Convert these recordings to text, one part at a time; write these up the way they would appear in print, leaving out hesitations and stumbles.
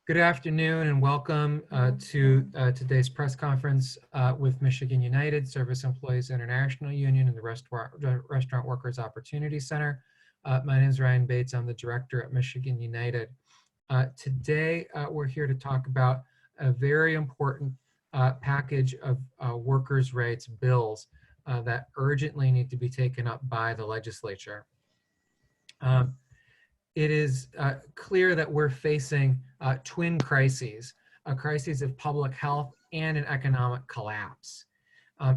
Good afternoon and welcome to today's press conference with Michigan United, Service Employees International Union, and the Restaurant Workers Opportunity Center. My name is Ryan Bates. I'm the director at Michigan United. Today, we're here to talk about a very important package of workers' rights bills that urgently need to be taken up by the legislature. It is clear that we're facing twin crises, a crisis of public health and an economic collapse.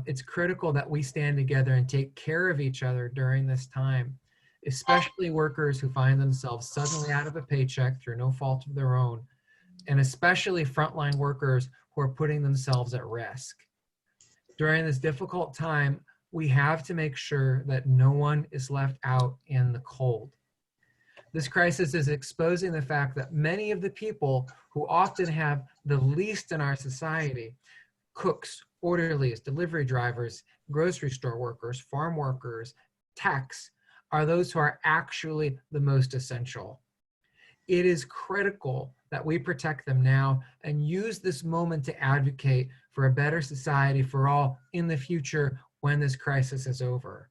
It's critical that we stand together and take care of each other during this time, especially workers who find themselves suddenly out of a paycheck through no fault of their own, and especially frontline workers who are putting themselves at risk. During this difficult time, we have to make sure that no one is left out in the cold. This crisis is exposing the fact that many of the people who often have the least in our society, cooks, orderlies, delivery drivers, grocery store workers, farm workers, techs, are those who are actually the most essential. It is critical that we protect them now and use this moment to advocate for a better society for all in the future when this crisis is over.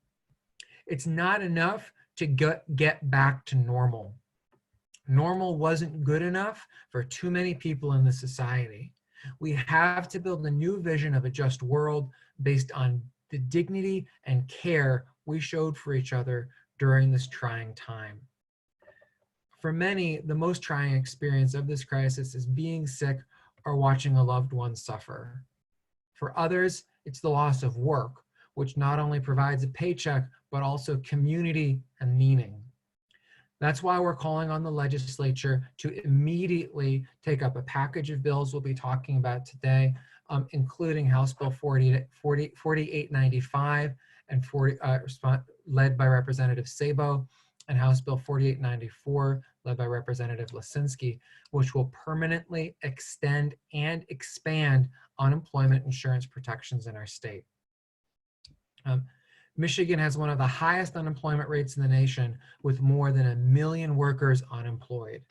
It's not enough to get back to normal. Normal wasn't good enough for too many people in the society. We have to build a new vision of a just world based on the dignity and care we showed for each other during this trying time. For many, the most trying experience of this crisis is being sick or watching a loved one suffer. For others, it's the loss of work, which not only provides a paycheck, but also community and meaning. That's why we're calling on the legislature to immediately take up a package of bills we'll be talking about today, including House Bill 4895 and led by Representative Sabo, and House Bill 4894 led by Representative Lasinski, which will permanently extend and expand unemployment insurance protections in our state. Michigan has one of the highest unemployment rates in the nation, with more than 1 million workers unemployed.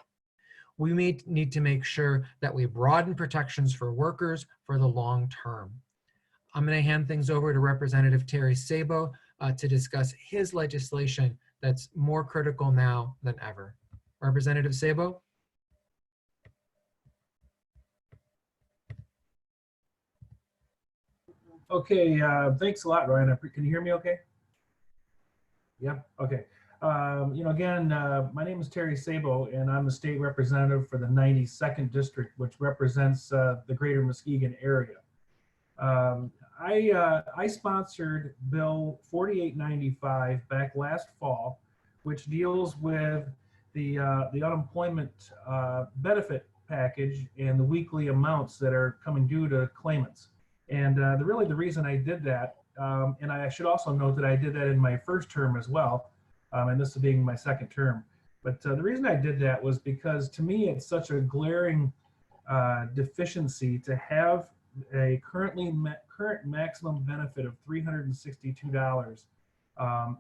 We need to make sure that we broaden protections for workers for the long term. I'm going to hand things over to Representative Terry Sabo to discuss his legislation that's more critical now than ever. Representative Sabo? Okay, thanks a lot, Ryan. Can you hear me okay? Yeah, okay. Again, my name is Terry Sabo, and I'm the state representative for the 92nd District, which represents the greater Muskegon area. I sponsored Bill 4895 back last fall, which deals with the unemployment benefit package and the weekly amounts that are coming due to claimants. And really the reason I did that, and I should also note that I did that in my first term as well, and this being my second term. But the reason I did that was because to me it's such a glaring deficiency to have a current maximum benefit of $362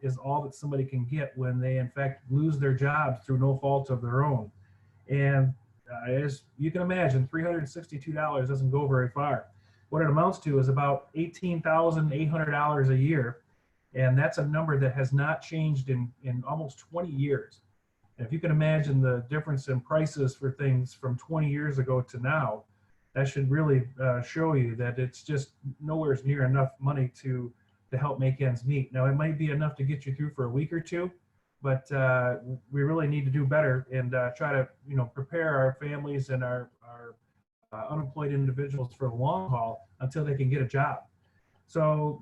is all that somebody can get when they in fact lose their jobs through no fault of their own. And as you can imagine, $362 doesn't go very far. What it amounts to is about $18,800 a year. And that's a number that has not changed in almost 20 years. And if you can imagine the difference in prices for things from 20 years ago to now, that should really show you that it's just nowhere near enough money to help make ends meet. Now, it might be enough to get you through for a week or two, but we really need to do better and try to prepare our families and our unemployed individuals for the long haul until they can get a job. So,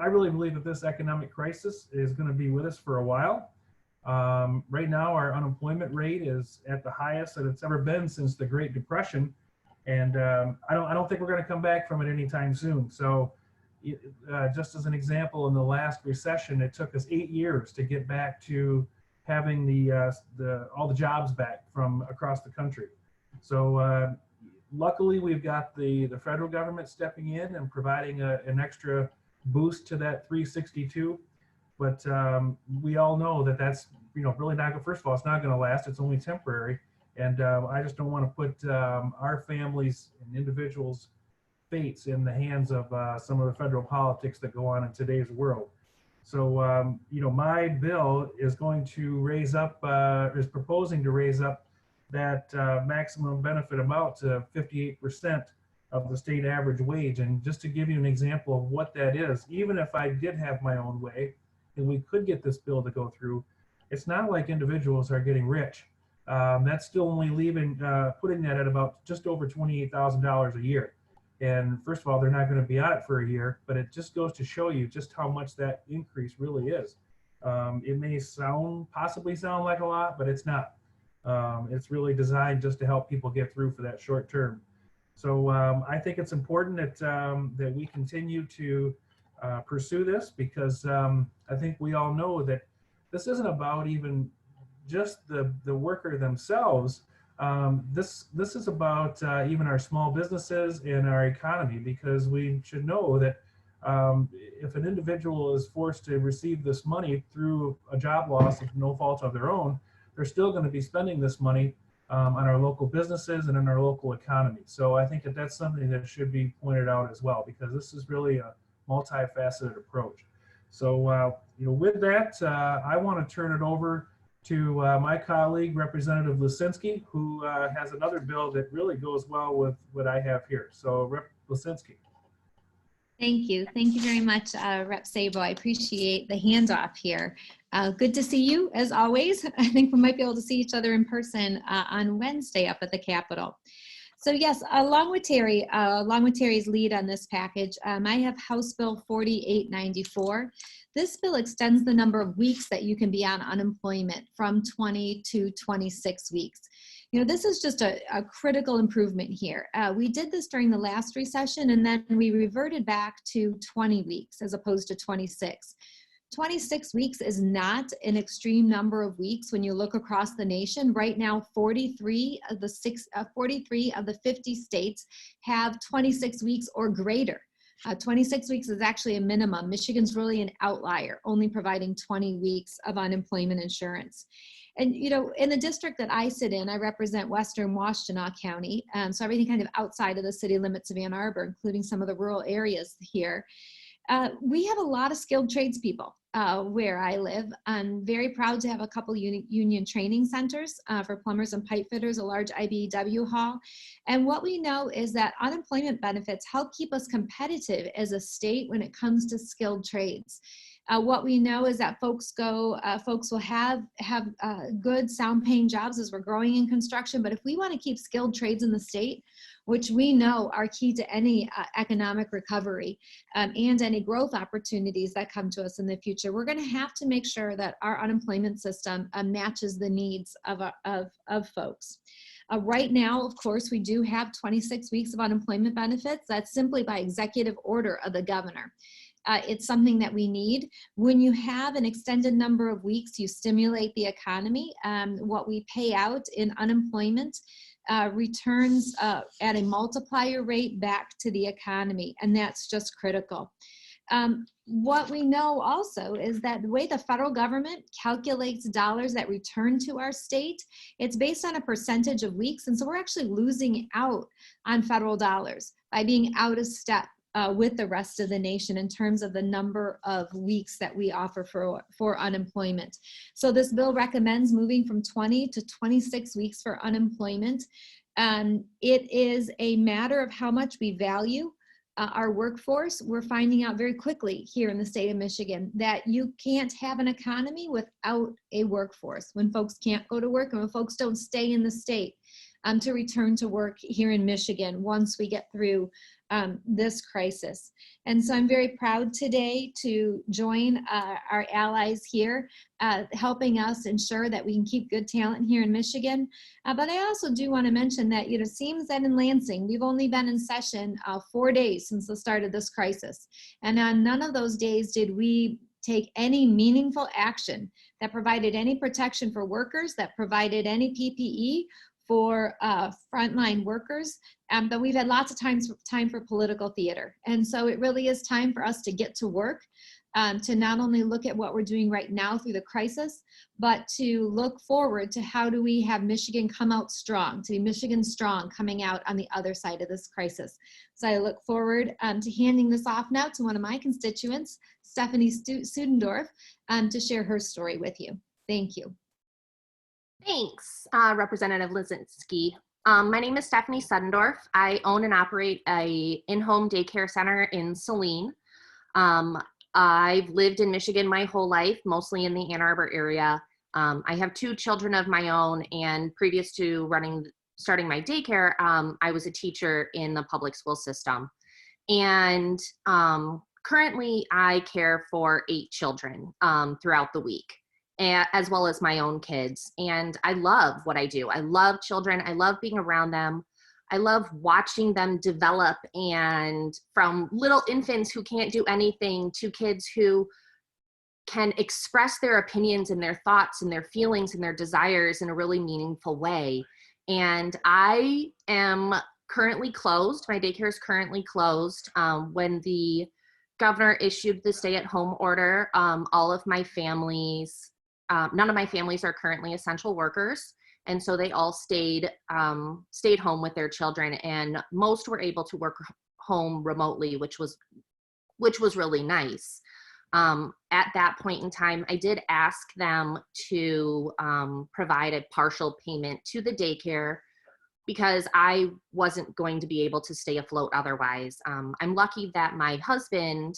I really believe that this economic crisis is going to be with us for a while. Right now, our unemployment rate is at the highest that it's ever been since the Great Depression, and I don't think we're going to come back from it anytime soon. So, just as an example, in the last recession, it took us 8 years to get back to having all the jobs back from across the country. So. Luckily, we've got the federal government stepping in and providing an extra boost to that 362. But we all know that that's really not. First of all, it's not going to last. It's only temporary. And I just don't want to put our families and individuals' fates in the hands of some of the federal politics that go on in today's world. So, my bill is going to raise up, is proposing to raise up that maximum benefit amount to 58% of the state average wage. And just to give you an example of what that is, even if I did have my own way and we could get this bill to go through, it's not like individuals are getting rich. That's still only putting that at about just over $28,000 a year. And first of all, they're not going to be on it for a year, but it just goes to show you just how much that increase really is. It may possibly sound like a lot, but it's not. It's really designed just to help people get through for that short term. So I think it's important that we continue to pursue this, because I think we all know that this isn't about even just the worker themselves. This is about even our small businesses and our economy, because we should know that if an individual is forced to receive this money through a job loss of no fault of their own, they're still going to be spending this money on our local businesses and in our local economy. So I think that that's something that should be pointed out as well, because this is really a multifaceted approach. So with that, I want to turn it over to my colleague, Representative Lasinski, who has another bill that really goes well with what I have here. So, Rep. Lasinski. Thank you. Thank you very much, Rep. Sabo. I appreciate the handoff here. Good to see you, as always. I think we might be able to see each other in person on Wednesday up at the Capitol. So yes, along with Terry's lead on this package, I have House Bill 4894. This bill extends the number of weeks that you can be on unemployment from 20 to 26 weeks. This is just a critical improvement here. We did this during the last recession, and then we reverted back to 20 weeks as opposed to 26. 26 weeks is not an extreme number of weeks when you look across the nation. Right now, 43 of the 50 states have 26 weeks or greater. 26 weeks is actually a minimum. Michigan's really an outlier, only providing 20 weeks of unemployment insurance. And, in the district that I sit in, I represent Western Washtenaw County, so everything kind of outside of the city limits of Ann Arbor, including some of the rural areas here. We have a lot of skilled tradespeople where I live. I'm very proud to have a couple union training centers for plumbers and pipe fitters, a large IBEW hall. And what we know is that unemployment benefits help keep us competitive as a state when it comes to skilled trades. What we know is that folks will have good, sound-paying jobs as we're growing in construction. But if we want to keep skilled trades in the state, which we know are key to any economic recovery and any growth opportunities that come to us in the future, we're going to have to make sure that our unemployment system matches the needs of folks. Right now, of course, we do have 26 weeks of unemployment benefits. That's simply by executive order of the governor. It's something that we need. When you have an extended number of weeks, you stimulate the economy. What we pay out in unemployment returns at a multiplier rate back to the economy, and that's just critical. What we know also is that the way the federal government calculates dollars that return to our state, it's based on a percentage of weeks, and so we're actually losing out on federal dollars by being out of step with the rest of the nation in terms of the number of weeks that we offer for unemployment. So this bill recommends moving from 20 to 26 weeks for unemployment. It is a matter of how much we value our workforce. We're finding out very quickly here in the state of Michigan that you can't have an economy without a workforce. When folks can't go to work and when folks don't stay in the state to return to work here in Michigan once we get through this crisis. And so I'm very proud today to join our allies here, helping us ensure that we can keep good talent here in Michigan. But I also do want to mention that, it seems that in Lansing, we've only been in session 4 days since the start of this crisis. And on none of those days did we take any meaningful action that provided any protection for workers, that provided any PPE for frontline workers, but we've had lots of time for political theater. And so it really is time for us to get to work. to not only look at what we're doing right now through the crisis, but to look forward to how do we have Michigan come out strong, to be Michigan strong coming out on the other side of this crisis. So I look forward to handing this off now to one of my constituents, Stephanie Suddendorf, to share her story with you. Thank you. Thanks, Representative Lasinski. My name is Stephanie Suddendorf. I own and operate a in-home daycare center in Saline. I've lived in Michigan my whole life, mostly in the Ann Arbor area. I have 2 children of my own, and previous to starting my daycare, I was a teacher in the public school system. And currently I care for 8 children throughout the week, as well as my own kids. And I love what I do. I love children. I love being around them. I love watching them develop, and from little infants who can't do anything to kids who can express their opinions and their thoughts and their feelings and their desires in a really meaningful way. And I am currently closed. My daycare is currently closed. When the governor issued the stay-at-home order, all of my families, none of my families are currently essential workers. And so they all stayed home with their children, and most were able to work home remotely, which was really nice. At that point in time, I did ask them to provide a partial payment to the daycare because I wasn't going to be able to stay afloat otherwise. I'm lucky that my husband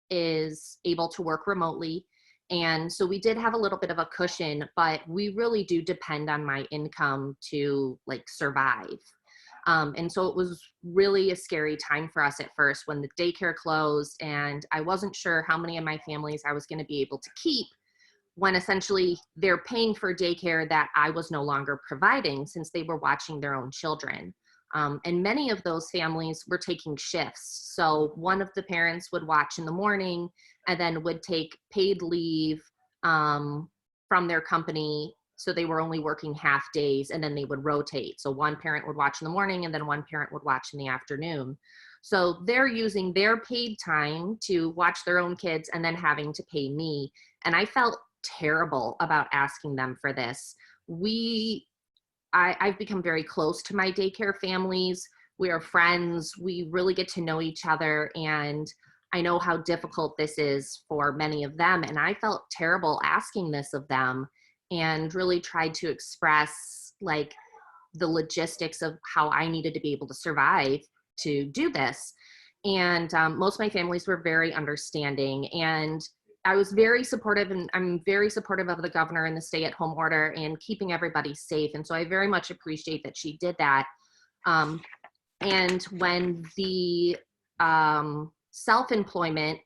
is able to work remotely. And so we did have a little bit of a cushion, but we really do depend on my income to survive. And so it was really a scary time for us at first when the daycare closed, and I wasn't sure how many of my families I was going to be able to keep when essentially they're paying for daycare that I was no longer providing since they were watching their own children. And many of those families were taking shifts. So one of the parents would watch in the morning and then would take paid leave from their company. So they were only working half days, and then they would rotate. So one parent would watch in the morning and then one parent would watch in the afternoon. So they're using their paid time to watch their own kids and then having to pay me. And I felt terrible about asking them for this. I've become very close to my daycare families. We are friends. We really get to know each other. And I know how difficult this is for many of them. And I felt terrible asking this of them, and really tried to express the logistics of how I needed to be able to survive to do this. And most of my families were very understanding, and I was very supportive, and I'm very supportive of the governor and the stay-at-home order and keeping everybody safe. And so I very much appreciate that she did that. And when the self-employment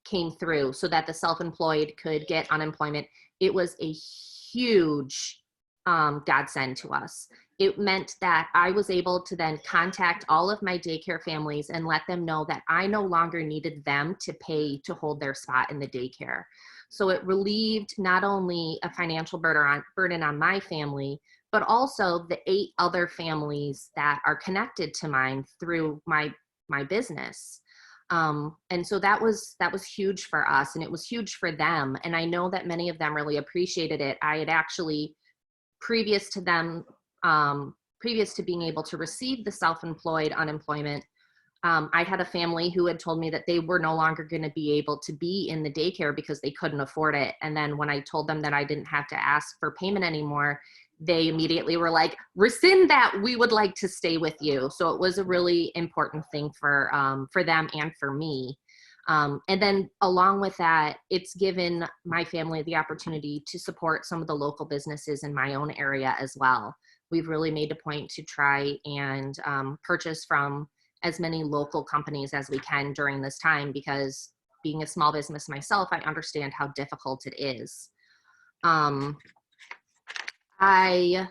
came through so that the self-employed could get unemployment, it was a huge godsend to us. It meant that I was able to then contact all of my daycare families and let them know that I no longer needed them to pay to hold their spot in the daycare. So it relieved not only a financial burden on my family, but also the 8 other families that are connected to mine through my business. And so that was huge for us, and it was huge for them. And I know that many of them really appreciated it. I had actually, previous to being able to receive the self-employed unemployment, I had a family who had told me that they were no longer going to be able to be in the daycare because they couldn't afford it. And then when I told them that I didn't have to ask for payment anymore, they immediately were like, rescind that, we would like to stay with you. So it was a really important thing for them and for me. And then along with that, it's given my family the opportunity to support some of the local businesses in my own area as well. We've really made a point to try and purchase from as many local companies as we can during this time, because being a small business myself, I understand how difficult it is. I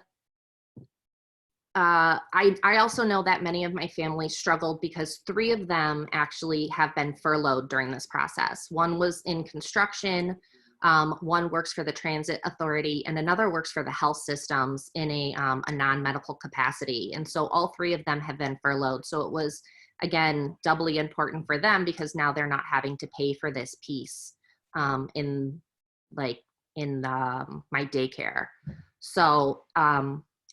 also know that many of my family struggled because 3 of them actually have been furloughed during this process. One was in construction, One works for the transit authority and another works for the health systems in a non-medical capacity. And so all three of them have been furloughed. So it was, again, doubly important for them because now they're not having to pay for this piece in my daycare. So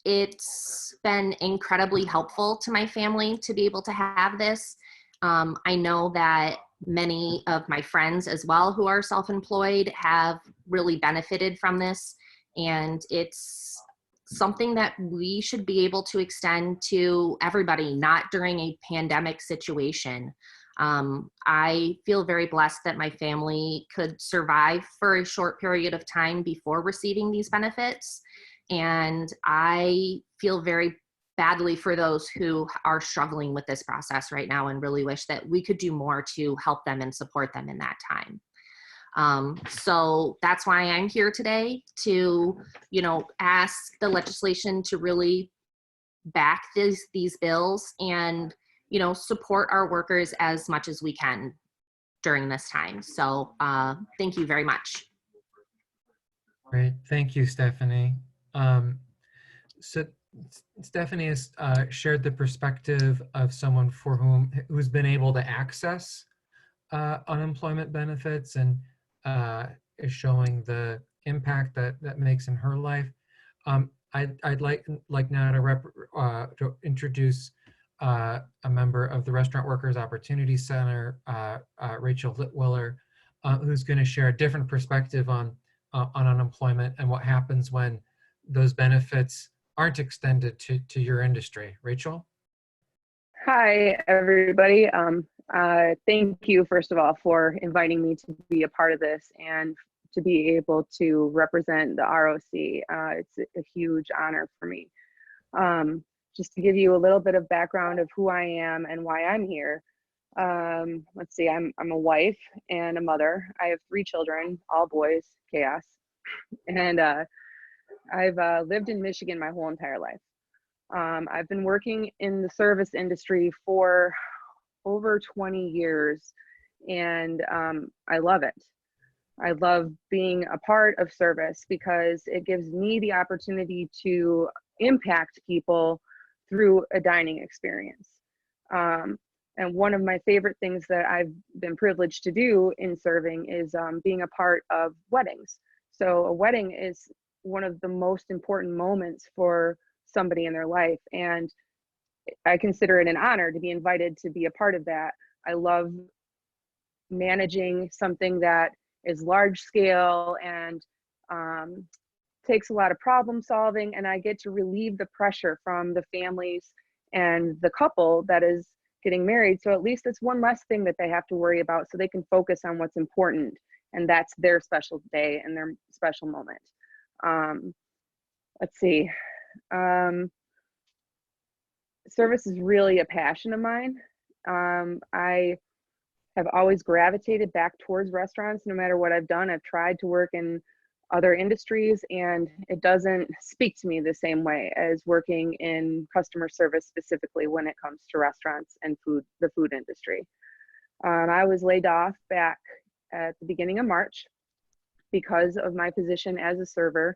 it's been incredibly helpful to my family to be able to have this. I know that many of my friends as well who are self-employed have really benefited from this, and it's something that we should be able to extend to everybody, not during a pandemic situation. I feel very blessed that my family could survive for a short period of time before receiving these benefits, and I feel very badly for those who are struggling with this process right now and really wish that we could do more to help them and support them in that time. So that's why I'm here today to, ask the legislation to really back these bills and, support our workers as much as we can during this time. So thank you very much. Great, thank you, Stephanie. So Stephanie has shared the perspective of someone who's been able to access unemployment benefits and is showing the impact that makes in her life. I'd like now to introduce a member of the Restaurant Workers Opportunity Center, Rachel Litwiller, who's going to share a different perspective on unemployment and what happens when those benefits aren't extended to your industry. Rachel? Hi, everybody. Thank you, first of all, for inviting me to be a part of this and to be able to represent the ROC. It's a huge honor for me. Just to give you a little bit of background of who I am and why I'm here. Let's see, I'm a wife and a mother. I have 3 children, all boys, chaos. And I've lived in Michigan my whole entire life. I've been working in the service industry for over 20 years, and I love it. I love being a part of service because it gives me the opportunity to impact people through a dining experience. And one of my favorite things that I've been privileged to do in serving is being a part of weddings. So a wedding is one of the most important moments for somebody in their life, and I consider it an honor to be invited to be a part of that. I love managing something that is large scale and takes a lot of problem solving, and I get to relieve the pressure from the families and the couple that is getting married. So at least it's one less thing that they have to worry about, so they can focus on what's important, and that's their special day and their special moment. Let's see. Service is really a passion of mine. I have always gravitated back towards restaurants. No matter what I've done, I've tried to work in other industries, and it doesn't speak to me the same way as working in customer service, specifically when it comes to restaurants and the food industry. I was laid off back at the beginning of March because of my position as a server,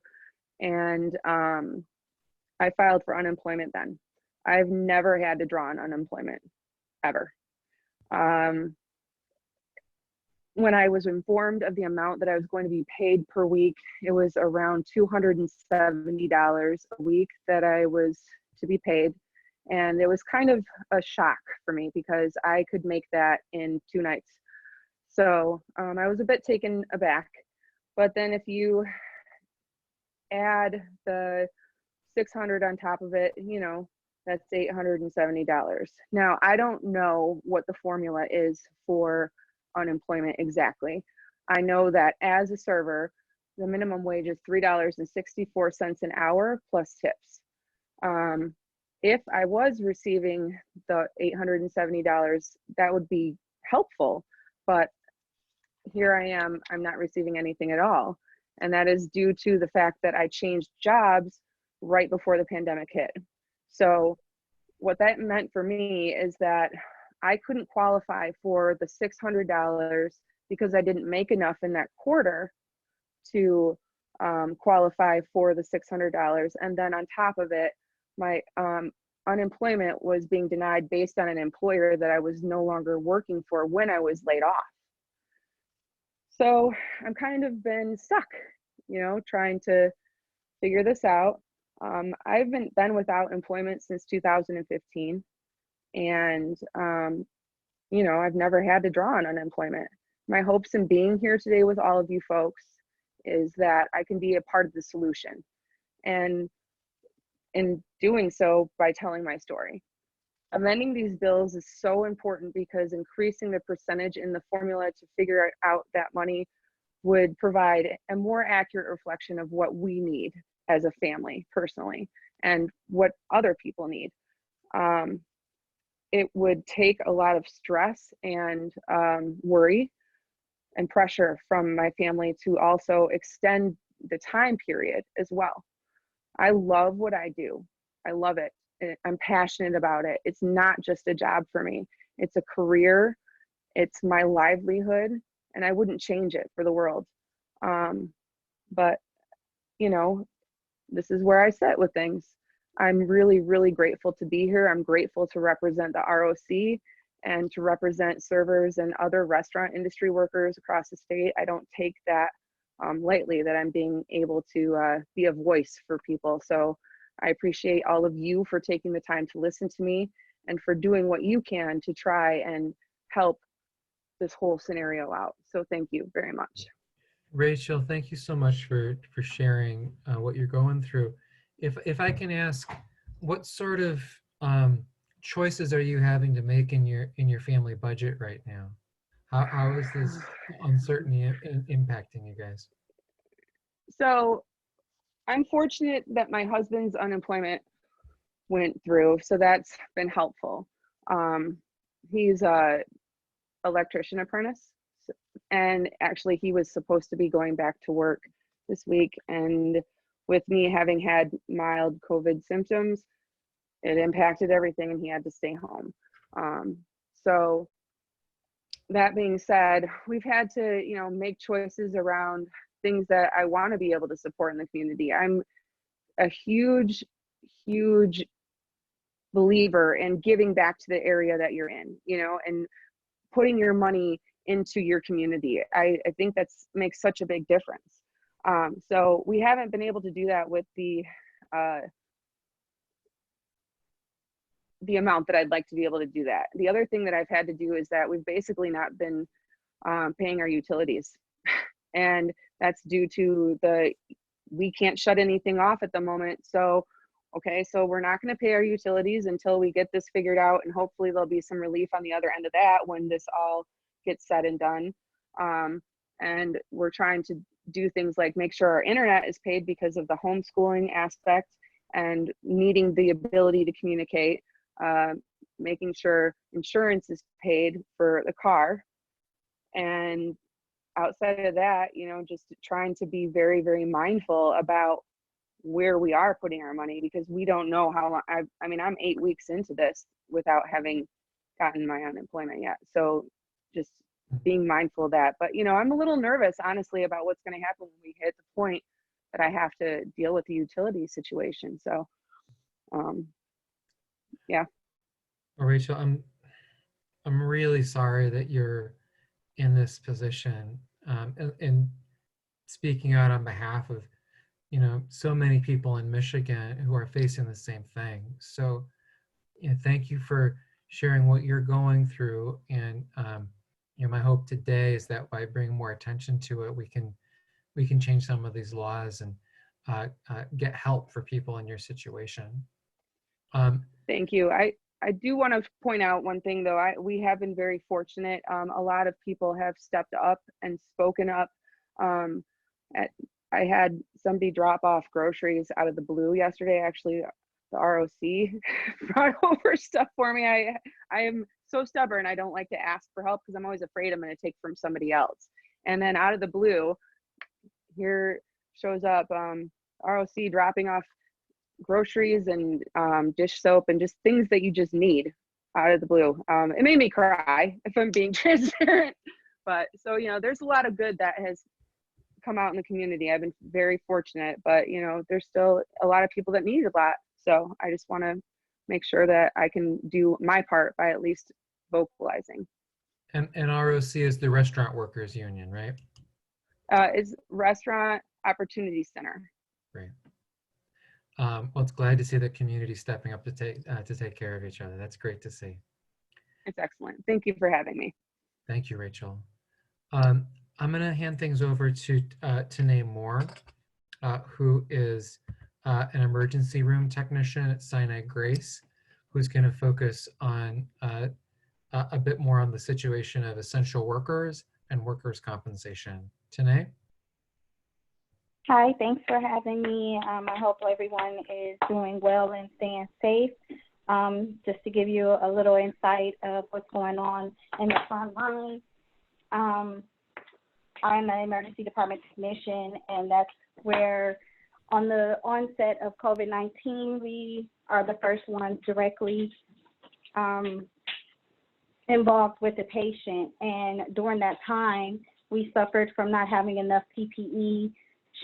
and I filed for unemployment then. I've never had to draw on unemployment, ever. When I was informed of the amount that I was going to be paid per week, it was around $270 a week that I was to be paid. And it was kind of a shock for me because I could make that in 2 nights. So I was a bit taken aback. But then if you add the $600 on top of it, that's $870. Now, I don't know what the formula is for unemployment exactly. I know that as a server, the minimum wage is $3.64 an hour plus tips. If I was receiving the $870, that would be helpful, but here I am, I'm not receiving anything at all. And that is due to the fact that I changed jobs right before the pandemic hit. So what that meant for me is that I couldn't qualify for the $600 because I didn't make enough in that quarter to qualify for the $600. And then on top of it, my unemployment was being denied based on an employer that I was no longer working for when I was laid off. So I'm kind of been stuck, you know, trying to figure this out. I've been without employment since 2015. And, you know, I've never had to draw on unemployment. My hopes in being here today with all of you folks is that I can be a part of the solution, and in doing so by telling my story. Amending these bills is so important because increasing the percentage in the formula to figure out that money would provide a more accurate reflection of what we need as a family personally and what other people need. It would take a lot of stress and worry and pressure from my family to also extend the time period as well. I love what I do. I love it. I'm passionate about it. It's not just a job for me. It's a career. It's my livelihood, and I wouldn't change it for the world. But, you know, this is where I sit with things. I'm really, really grateful to be here. I'm grateful to represent the ROC and to represent servers and other restaurant industry workers across the state. I don't take that lightly, that I'm being able to be a voice for people. So I appreciate all of you for taking the time to listen to me and for doing what you can to try and help this whole scenario out. So thank you very much. Rachel, thank you so much for sharing what you're going through. If I can ask, what sort of choices are you having to make in your family budget right now? How is this uncertainty impacting you guys? So I'm fortunate that my husband's unemployment went through, so that's been helpful. He's a electrician apprentice, and actually he was supposed to be going back to work this week, and with me having had mild COVID symptoms, it impacted everything and he had to stay home. So that being said, we've had to, you know, make choices around things that I want to be able to support in the community. I'm a huge, huge believer in giving back to the area that you're in, you know, and putting your money into your community. I think that's makes such a big difference. So we haven't been able to do that with the amount that I'd like to be able to do that. The other thing that I've had to do is that we've basically not been paying our utilities. And that's due to we can't shut anything off at the moment. So, okay, so we're not going to pay our utilities until we get this figured out, and hopefully there'll be some relief on the other end of that when this all gets said and done. And we're trying to do things like make sure our internet is paid because of the homeschooling aspect and needing the ability to communicate, making sure insurance is paid for the car. And outside of that, you know, just trying to be very, very mindful about where we are putting our money, because we don't know how long. I mean, I'm 8 weeks into this without having gotten my unemployment yet. So just being mindful of that. But, you know, I'm a little nervous, honestly, about what's going to happen when we hit the point that I have to deal with the utility situation. So, yeah. Well, Rachel, I'm really sorry that you're in this position, and speaking out on behalf of, you know, so many people in Michigan who are facing the same thing. So, you know, thank you for sharing what you're going through. And you know, my hope today is that by bringing more attention to it, we can change some of these laws and get help for people in your situation. Thank you. I do want to point out one thing, though. We have been very fortunate. A lot of people have stepped up and spoken up. I had somebody drop off groceries out of the blue yesterday. Actually, the ROC brought over stuff for me. I am so stubborn. I don't like to ask for help because I'm always afraid I'm going to take from somebody else. And then out of the blue, here shows up ROC dropping off groceries and dish soap and just things that you just need out of the blue. It made me cry, if I'm being transparent. But so, you know, there's a lot of good that has come out in the community. I've been very fortunate, but you know, there's still a lot of people that need a lot. So I just want to make sure that I can do my part by at least vocalizing. And ROC is the Restaurant Workers Union, right? Is Restaurant Opportunity Center. Great. Well, it's glad to see the community stepping up to take care of each other. That's great to see. It's excellent. Thank you for having me. Thank you, Rachel. I'm going to hand things over to Tanae Moore, who is an emergency room technician at Sinai Grace, who's going to focus on a bit more on the situation of essential workers and workers' compensation. Tanae? Hi, thanks for having me. I hope everyone is doing well and staying safe. Just to give you a little insight of what's going on in the front line. I'm an emergency department technician, and that's where on the onset of COVID-19, we are the first ones directly involved with the patient. And during that time, we suffered from not having enough PPE,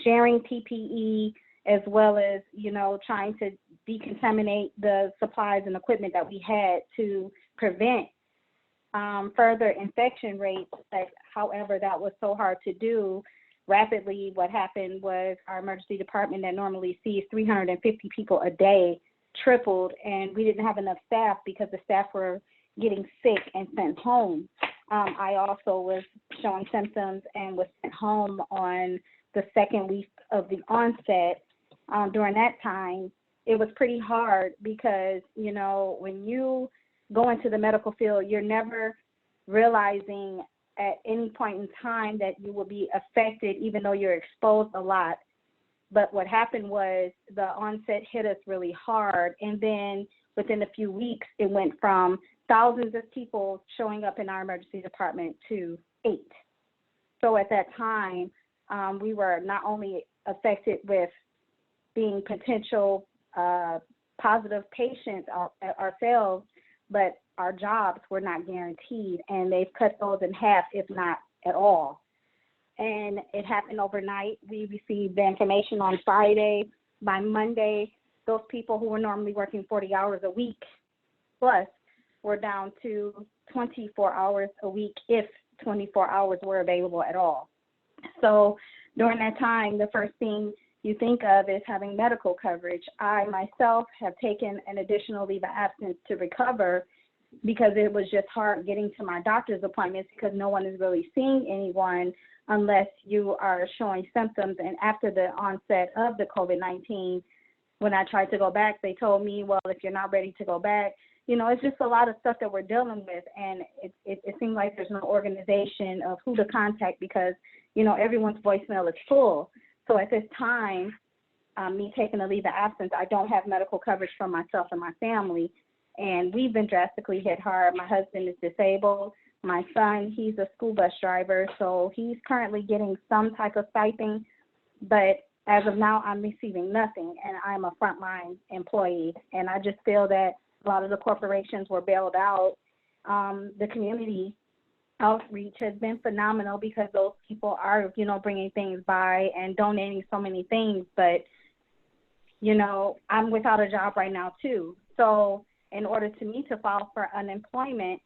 sharing PPE, as well as, you know, trying to decontaminate the supplies and equipment that we had to prevent further infection rates. But, however, that was so hard to do. Rapidly, what happened was our emergency department that normally sees 350 people a day tripled, and we didn't have enough staff because the staff were getting sick and sent home. I also was showing symptoms and was sent home on the second week of the onset. During that time, it was pretty hard because, you know, when you go into the medical field, you're never realizing at any point in time that you will be affected, even though you're exposed a lot. But what happened was the onset hit us really hard. And then within a few weeks, it went from thousands of people showing up in our emergency department to 8. So at that time, we were not only affected with being potential positive patients ourselves, but our jobs were not guaranteed, and they've cut those in half, if not at all. And it happened overnight. We received the information on Friday. By Monday, those people who were normally working 40 hours a week plus were down to 24 hours a week, if 24 hours were available at all. So during that time, the first thing you think of is having medical coverage. I myself have taken an additional leave of absence to recover because it was just hard getting to my doctor's appointments because no one is really seeing anyone unless you are showing symptoms. And after the onset of the COVID-19, when I tried to go back, they told me, well, if you're not ready to go back, you know, it's just a lot of stuff that we're dealing with. And it seems like there's no organization of who to contact because, you know, everyone's voicemail is full. So at this time, me taking a leave of absence, I don't have medical coverage for myself and my family. And we've been drastically hit hard. My husband is disabled. My son, he's a school bus driver, so he's currently getting some type of stipend. But as of now, I'm receiving nothing, and I'm a frontline employee. And I just feel that a lot of the corporations were bailed out. The community outreach has been phenomenal because those people are, you know, bringing things by and donating so many things. But, you know, I'm without a job right now, too. So in order to me to file for unemployment,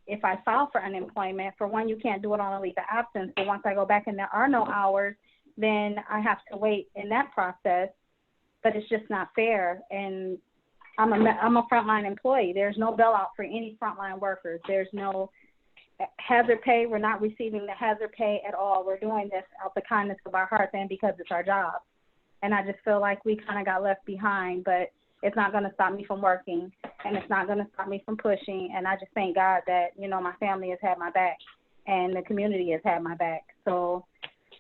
if I file for unemployment, for one, you can't do it on a leave of absence. But once I go back and there are no hours, then I have to wait in that process. But it's just not fair. And I'm a frontline employee. There's no bailout for any frontline workers. There's no hazard pay. We're not receiving the hazard pay at all. We're doing this out the kindness of our hearts and because it's our job. And I just feel like we kind of got left behind, but it's not going to stop me from working, and it's not going to stop me from pushing. And I just thank God that, you know, my family has had my back and the community has had my back. So,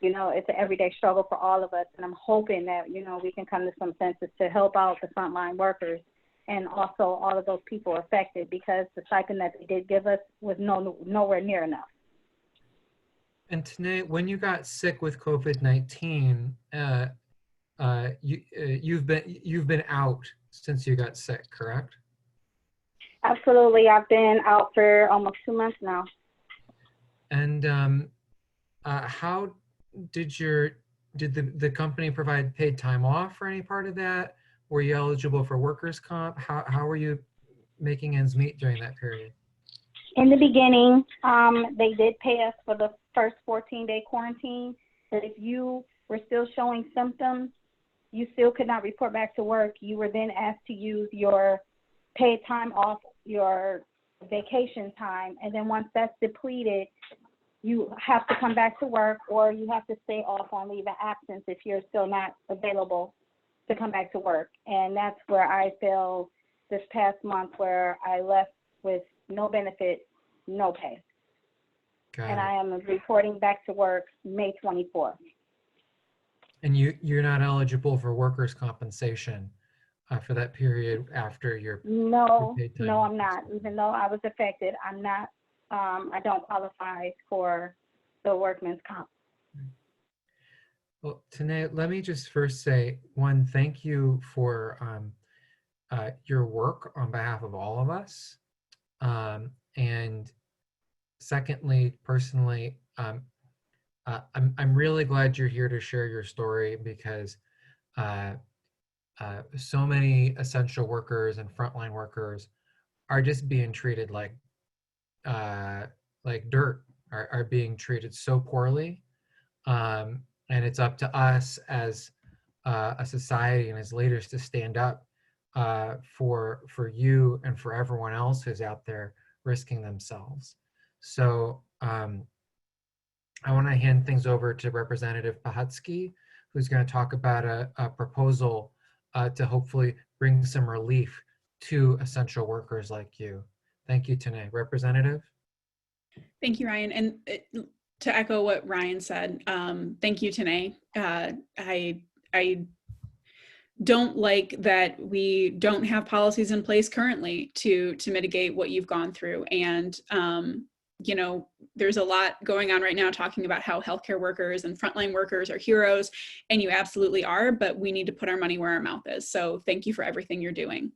you know, it's an everyday struggle for all of us. And I'm hoping that, you know, we can come to some senses to help out the frontline workers and also all of those people affected, because the stipend that they did give us was nowhere near enough. And Tanae, when you got sick with COVID-19, you've been out since you got sick, correct? Absolutely. I've been out for almost 2 months now. And how did your did the company provide paid time off for any part of that? Were you eligible for workers' comp? How were you making ends meet during that period? In the beginning, they did pay us for the first 14-day quarantine, but if you were still showing symptoms, you still could not report back to work. You were then asked to use your paid time off, your vacation time, and then once that's depleted, you have to come back to work, or you have to stay off on leave of absence if you're still not available to come back to work. And that's where I fell this past month, where I left with no benefit, no pay. Got And it. I am reporting back to work May 24th. And you're not eligible for workers' compensation for that period after your No, paid time no, off. I'm not. Even though I was affected, I'm not, I don't qualify for the workman's comp. Well, Tanae, let me just first say, one, thank you for your work on behalf of all of us. And secondly, personally, I'm really glad you're here to share your story, because so many essential workers and frontline workers are just being treated like dirt, are being treated so poorly. And it's up to us as a society and as leaders to stand up for you and for everyone else who's out there risking themselves. So I want to hand things over to Representative Pohutsky, who's going to talk about a proposal to hopefully bring some relief to essential workers like you. Thank you, Tanae. Representative? Thank you, Ryan. And to echo what Ryan said, thank you, Tanae. I don't like that we don't have policies in place currently to mitigate what you've gone through. And you know, there's a lot going on right now talking about how healthcare workers and frontline workers are heroes, and you absolutely are, but we need to put our money where our mouth is. So thank you for everything you're doing.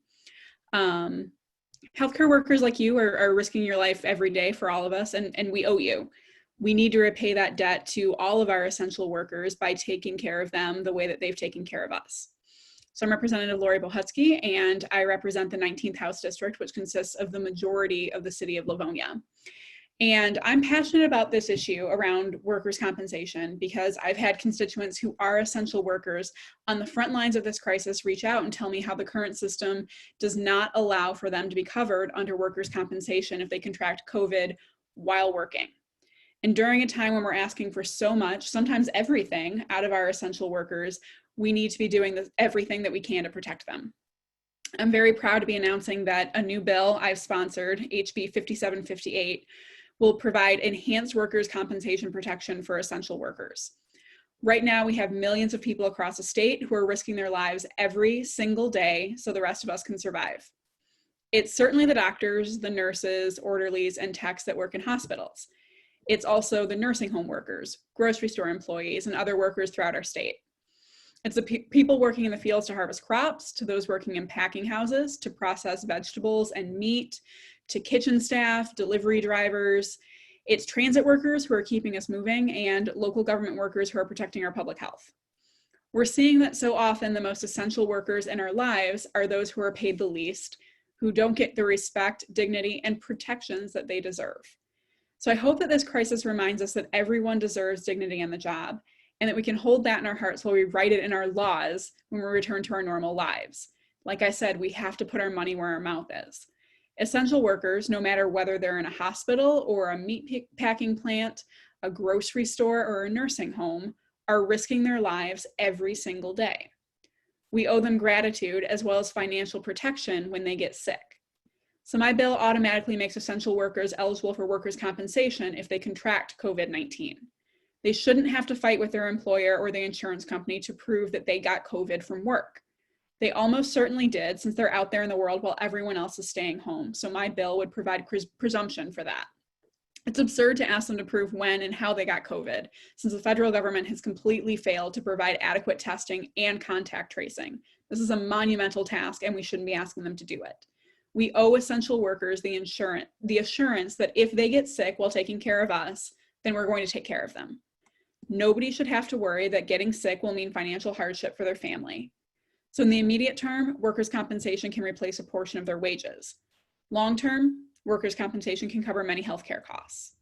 Healthcare workers like you are risking your life every day for all of us, and we owe you. We need to repay that debt to all of our essential workers by taking care of them the way that they've taken care of us. So I'm Representative Lauriepohutsky, and I represent the 19th House District, which consists of the majority of the city of Livonia. And I'm passionate about this issue around workers' compensation because I've had constituents who are essential workers on the front lines of this crisis reach out and tell me how the current system does not allow for them to be covered under workers' compensation if they contract COVID while working. And during a time when we're asking for so much, sometimes everything, out of our essential workers, we need to be doing everything that we can to protect them. I'm very proud to be announcing that a new bill I've sponsored, HB 5758, will provide enhanced workers' compensation protection for essential workers. Right now, we have millions of people across the state who are risking their lives every single day so the rest of us can survive. It's certainly the doctors, the nurses, orderlies, and techs that work in hospitals. It's also the nursing home workers, grocery store employees, and other workers throughout our state. It's the people working in the fields to harvest crops, to those working in packing houses, to process vegetables and meat, to kitchen staff, delivery drivers. It's transit workers who are keeping us moving, and local government workers who are protecting our public health. We're seeing that so often the most essential workers in our lives are those who are paid the least, who don't get the respect, dignity, and protections that they deserve. So I hope that this crisis reminds us that everyone deserves dignity in the job, and that we can hold that in our hearts while we write it in our laws when we return to our normal lives. Like I said, we have to put our money where our mouth is. Essential workers, no matter whether they're in a hospital or a meat packing plant, a grocery store, or a nursing home, are risking their lives every single day. We owe them gratitude as well as financial protection when they get sick. So my bill automatically makes essential workers eligible for workers' compensation if they contract COVID-19. They shouldn't have to fight with their employer or the insurance company to prove that they got COVID from work. They almost certainly did, since they're out there in the world while everyone else is staying home. So my bill would provide presumption for that. It's absurd to ask them to prove when and how they got COVID, since the federal government has completely failed to provide adequate testing and contact tracing. This is a monumental task, and we shouldn't be asking them to do it. We owe essential workers the assurance that if they get sick while taking care of us, then we're going to take care of them. Nobody should have to worry that getting sick will mean financial hardship for their family. So in the immediate term, workers' compensation can replace a portion of their wages. Long term, workers' compensation can cover many healthcare costs.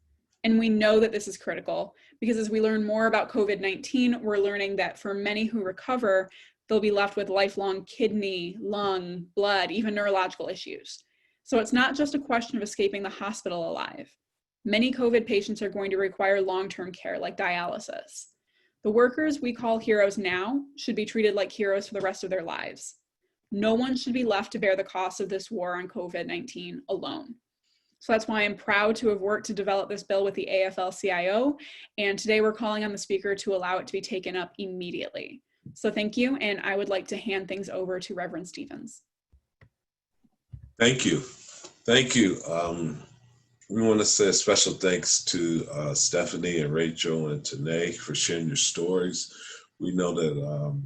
And we know that this is critical because as we learn more about COVID-19, we're learning that for many who recover, they'll be left with lifelong kidney, lung, blood, even neurological issues. So it's not just a question of escaping the hospital alive. Many COVID patients are going to require long-term care like dialysis. The workers we call heroes now should be treated like heroes for the rest of their lives. No one should be left to bear the cost of this war on COVID-19 alone. So that's why I'm proud to have worked to develop this bill with the AFL-CIO, and today we're calling on the speaker to allow it to be taken up immediately. So thank you, and I would like to hand things over to Reverend Stevens. Thank you. Thank you. We want to say a special thanks to Stephanie and Rachel and Tanae for sharing your stories. We know that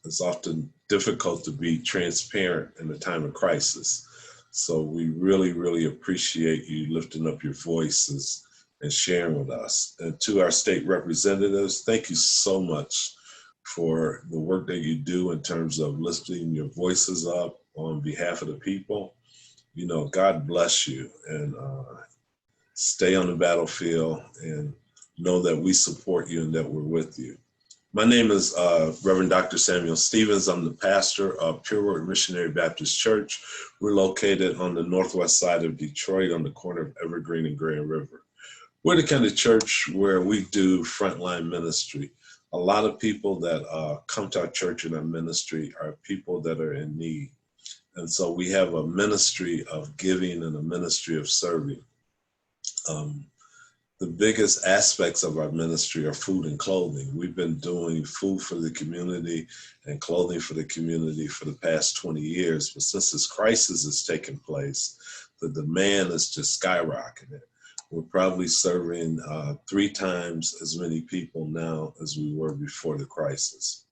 it's often difficult to be transparent in a time of crisis. So we really, really appreciate you lifting up your voices and sharing with us. And to our state representatives, thank you so much for the work that you do in terms of lifting your voices up on behalf of the people. You know, God bless you, and stay on the battlefield and know that we support you and that we're with you. My name is Reverend Dr. Samuel Stevens. I'm the pastor of Pure Word Missionary Baptist Church. We're located on the northwest side of Detroit on the corner of Evergreen and Grand River. We're the kind of church where we do frontline ministry. A lot of people that come to our church and our ministry are people that are in need. And so we have a ministry of giving and a ministry of serving. The biggest aspects of our ministry are food and clothing. We've been doing food for the community and clothing for the community for the past 20 years. But since this crisis has taken place, the demand is just skyrocketed. We're probably serving 3 times as many people now as we were before the crisis.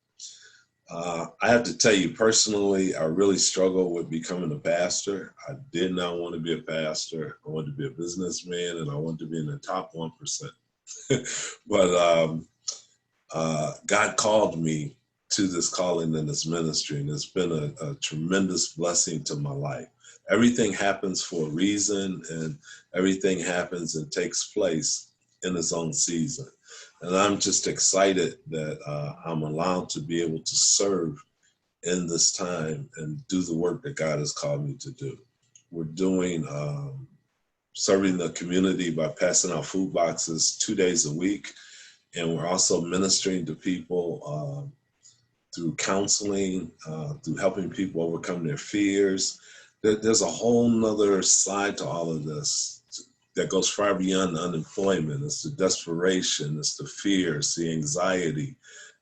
I have to tell you personally, I really struggled with becoming a pastor. I did not want to be a pastor. I wanted to be a businessman, and I wanted to be in the top 1%. But God called me to this calling and this ministry, and it's been a tremendous blessing to my life. Everything happens for a reason, and everything happens and takes place in its own season. And I'm just excited that I'm allowed to be able to serve in this time and do the work that God has called me to do. We're doing serving the community by passing out food boxes 2 days a week. And we're also ministering to people through counseling, through helping people overcome their fears. There's a whole nother side to all of this that goes far beyond the unemployment. It's the desperation, it's the fear, it's the anxiety,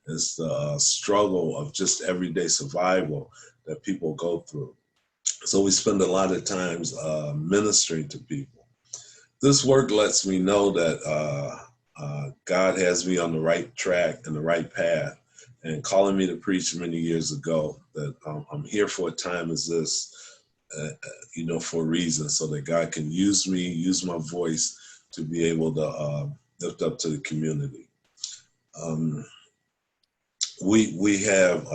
it's the struggle of just everyday survival that people go through. So we spend a lot of times ministering to people. This work lets me know that God has me on the right track and the right path, and calling me to preach many years ago that I'm here for a time as this, for a reason, so that God can use me, use my voice to be able to lift up to the community. We have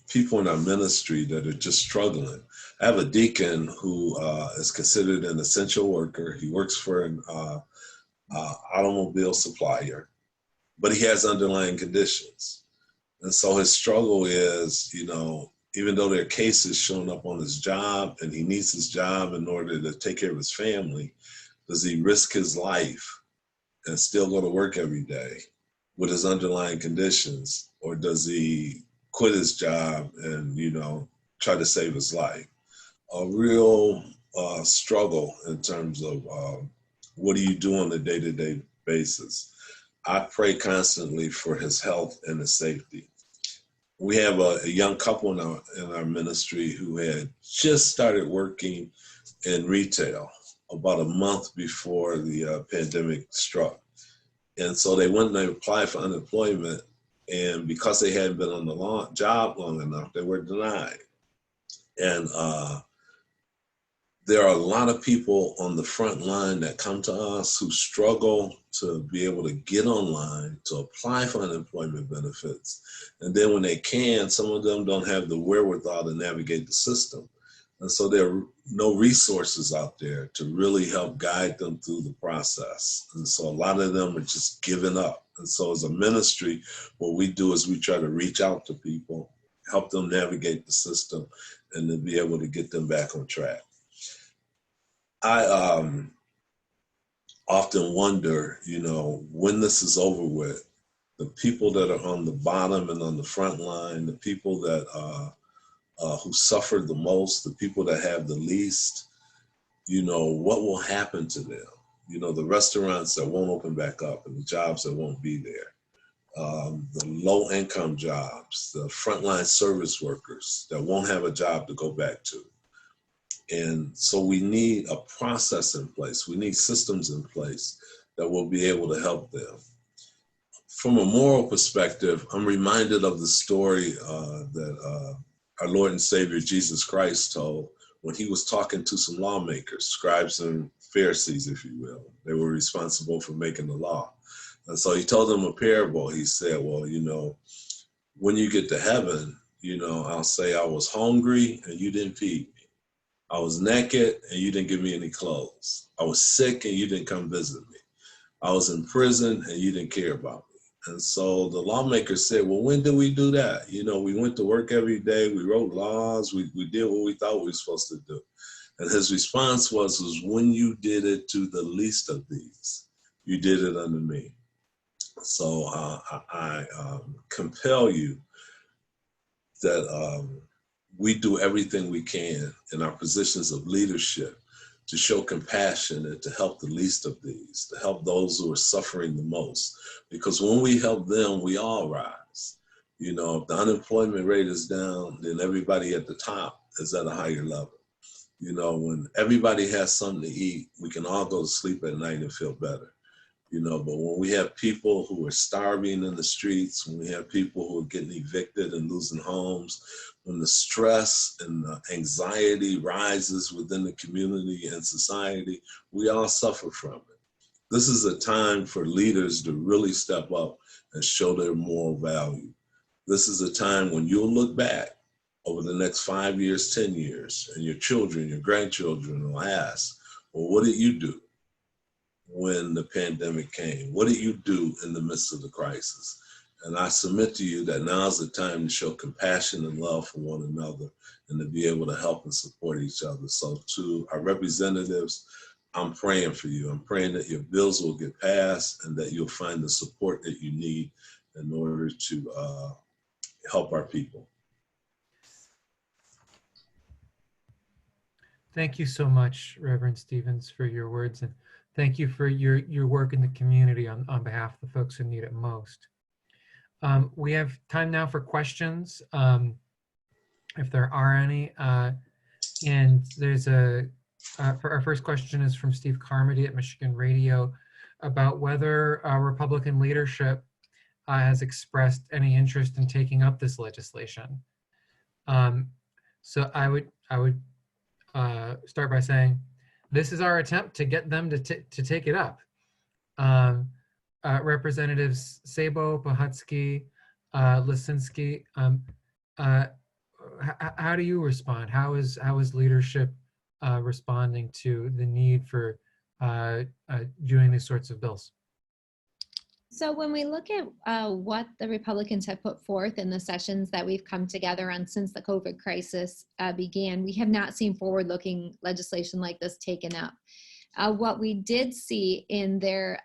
people in our ministry that are just struggling. I have a deacon who is considered an essential worker. He works for an automobile supplier, but he has underlying conditions. And so his struggle is, even though there are cases showing up on his job and he needs his job in order to take care of his family, does he risk his life and still go to work every day with his underlying conditions? Or does he quit his job and, try to save his life? A real struggle in terms of what do you do on a day-to-day basis? I pray constantly for his health and his safety. We have a young couple in our ministry who had just started working in retail about a month before the pandemic struck. And so they went and they applied for unemployment, and because they hadn't been on the job long enough, they were denied. And There are a lot of people on the front line that come to us who struggle to be able to get online, to apply for unemployment benefits. And then when they can, some of them don't have the wherewithal to navigate the system. And so there are no resources out there to really help guide them through the process. And so a lot of them are just giving up. And so as a ministry, what we do is we try to reach out to people, help them navigate the system, and to be able to get them back on track. I often wonder, when this is over with, the people that are on the bottom and on the front line, the people that who suffered the most, the people that have the least, what will happen to them? The restaurants that won't open back up and the jobs that won't be there, the low income jobs, the frontline service workers that won't have a job to go back to. And so we need a process in place. We need systems in place that will be able to help them. From a moral perspective, I'm reminded of the story that our Lord and Savior Jesus Christ told when he was talking to some lawmakers, scribes and Pharisees, if you will. They were responsible for making the law. And so he told them a parable. He said, well, when you get to heaven, I'll say I was hungry and you didn't feed me. I was naked and you didn't give me any clothes. I was sick and you didn't come visit me. I was in prison and you didn't care about me. And so the lawmakers said, well, when did we do that? We went to work every day. We wrote laws. We did what we thought we were supposed to do. And his response was when you did it to the least of these, you did it unto me. So I compel you that we do everything we can in our positions of leadership to show compassion and to help the least of these, to help those who are suffering the most. Because when we help them, we all rise. If the unemployment rate is down, then everybody at the top is at a higher level. When everybody has something to eat, we can all go to sleep at night and feel better. But when we have people who are starving in the streets, when we have people who are getting evicted and losing homes, when the stress and the anxiety rises within the community and society, we all suffer from it. This is a time for leaders to really step up and show their moral value. This is a time when you'll look back over the next 5 years, 10 years, and your children, your grandchildren will ask, well, what did you do when the pandemic came? What did you do in the midst of the crisis? And I submit to you that now's the time to show compassion and love for one another and to be able to help and support each other. So to our representatives, I'm praying for you. I'm praying that your bills will get passed and that you'll find the support that you need in order to help our people. Thank you so much, Reverend Stevens, for your words, and thank you for your work in the community on behalf of the folks who need it most. We have time now for questions, if there are any. And there's for our first question is from Steve Carmody at Michigan Radio about whether Republican leadership has expressed any interest in taking up this legislation. So I would start by saying, this is our attempt to get them to take it up. Representatives Sabo, Pohutsky, Lasinski, how do you respond? How is leadership responding to the need for doing these sorts of bills? So when we look at what the Republicans have put forth in the sessions that we've come together on since the COVID crisis began, we have not seen forward-looking legislation like this taken up. What we did see in their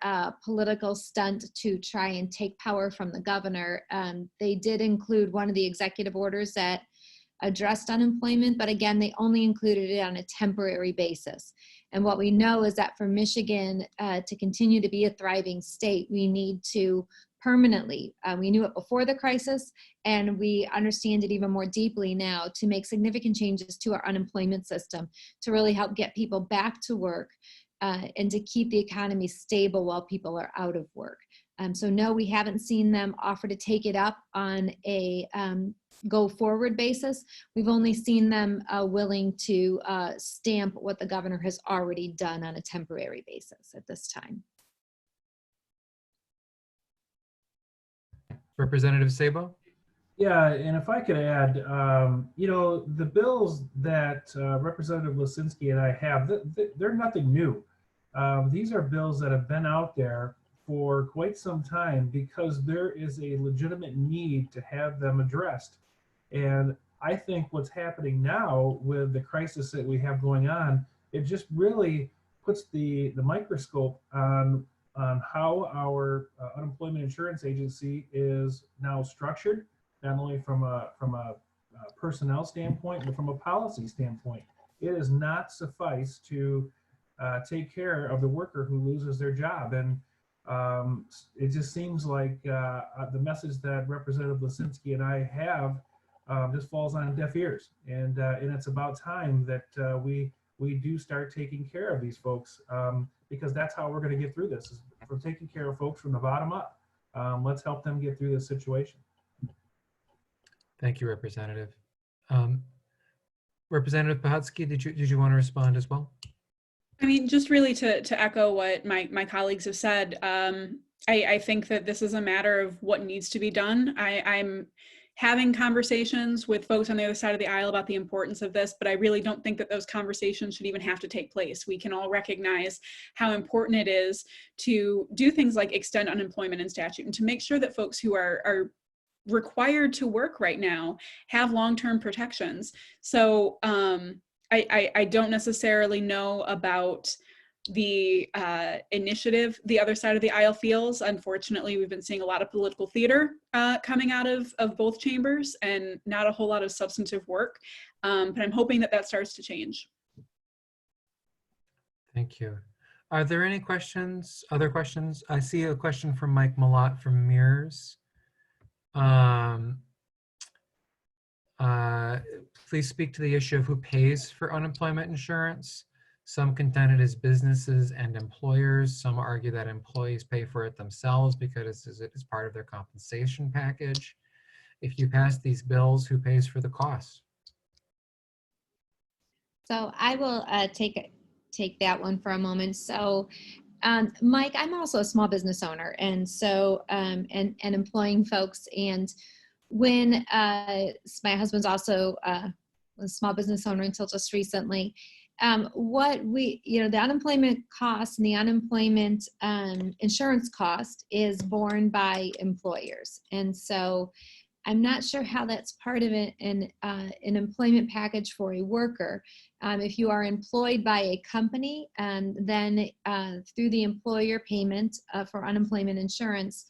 political stunt to try and take power from the governor, they did include one of the executive orders that addressed unemployment, but again, they only included it on a temporary basis. And what we know is that for Michigan to continue to be a thriving state, we need to permanently, we knew it before the crisis, and we understand it even more deeply now, to make significant changes to our unemployment system to really help get people back to work and to keep the economy stable while people are out of work. So no, we haven't seen them offer to take it up on a go forward basis. We've only seen them willing to stamp what the governor has already done on a temporary basis at this time. Representative Sabo? Yeah, and if I could add, you know, the bills that Representative Lasinski and I have, they're nothing new. These are bills that have been out there for quite some time because there is a legitimate need to have them addressed. And I think what's happening now with the crisis that we have going on, it just really puts the microscope on how our unemployment insurance agency is now structured, not only from a personnel standpoint, but from a policy standpoint. It does not suffice to take care of the worker who loses their job. And it just seems like the message that Representative Lasinski and I have just falls on deaf ears. And it's about time that we do start taking care of these folks, because that's how we're going to get through this, is from taking care of folks from the bottom up. Let's help them get through this situation. Thank you, Representative. Representative Pohutsky, did you want to respond as well? I mean, just really to echo what my colleagues have said, I think that this is a matter of what needs to be done. I'm having conversations with folks on the other side of the aisle about the importance of this, but I really don't think that those conversations should even have to take place. We can all recognize how important it is to do things like extend unemployment in statute and to make sure that folks who are required to work right now have long-term protections. So I don't necessarily know about the initiative the other side of the aisle feels. Unfortunately, we've been seeing a lot of political theater coming out of both chambers and not a whole lot of substantive work. But I'm hoping that that starts to change. Thank you. Are there any questions, other questions? I see a question from Mike Malott from Mirrors. Please speak to the issue of who pays for unemployment insurance. Some contend it is businesses and employers. Some argue that employees pay for it themselves because it is part of their compensation package. If you pass these bills, who pays for the cost? So I will take that one for a moment. So Mike, I'm also a small business owner, and so and employing folks. And when my husband's also a small business owner until just recently, what we, the unemployment cost and the unemployment insurance cost is borne by employers. And so I'm not sure how that's part of an employment package for a worker. If you are employed by a company, then through the employer payment for unemployment insurance,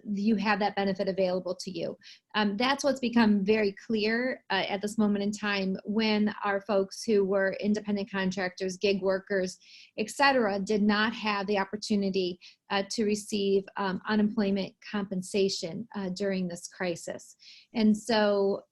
you have that benefit available to you. That's what's become very clear at this moment in time, when our folks who were independent contractors, gig workers, etc., did not have the opportunity to receive unemployment compensation during this crisis. And so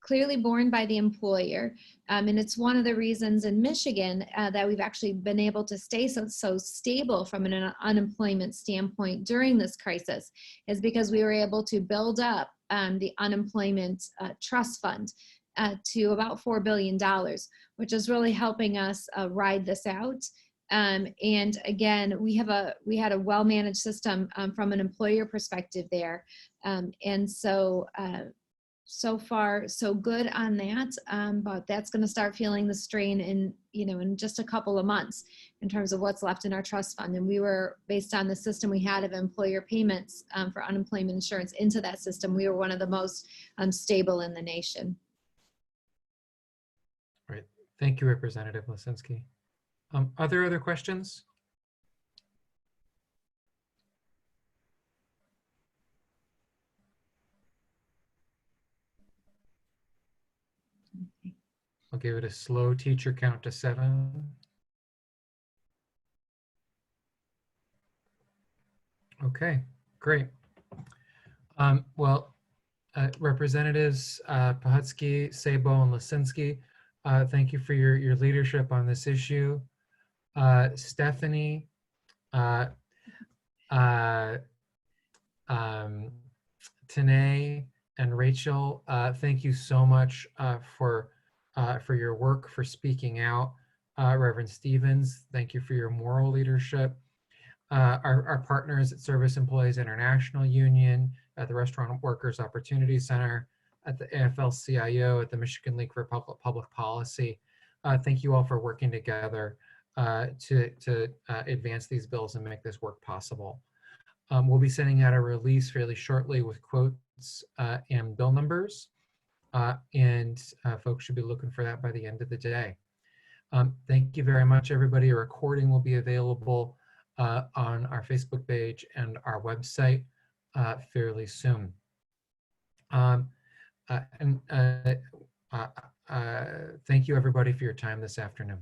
clearly borne by the employer. And it's one of the reasons in Michigan that we've actually been able to stay so stable from an unemployment standpoint during this crisis, is because we were able to build up the unemployment trust fund to about $4 billion, which is really helping us ride this out. And again, we had a well-managed system from an employer perspective there. And so so far, so good on that, but that's going to start feeling the strain in just a couple of months in terms of what's left in our trust fund. And we were, based on the system we had of employer payments for unemployment insurance into that system, we were one of the most stable in the nation. Right. Thank you, Representative Lasinski. Are there other questions? I'll give it a slow teacher count to 7. Okay, great. Representatives Pohutsky, Sabo, and Lasinski, thank you for your leadership on this issue. Stephanie, Tanae, And Rachel, thank you so much for your work, for speaking out. Reverend Stevens, thank you for your moral leadership. Our partners at Service Employees International Union, at the Restaurant Workers Opportunity Center, at the AFL-CIO, at the Michigan League for Public Policy. Thank you all for working together to advance these bills and make this work possible. We'll be sending out a release fairly shortly with quotes and bill numbers, and folks should be looking for that by the end of the day. Thank you very much, everybody. A recording will be available on our Facebook page and our website fairly soon. Thank you, everybody, for your time this afternoon.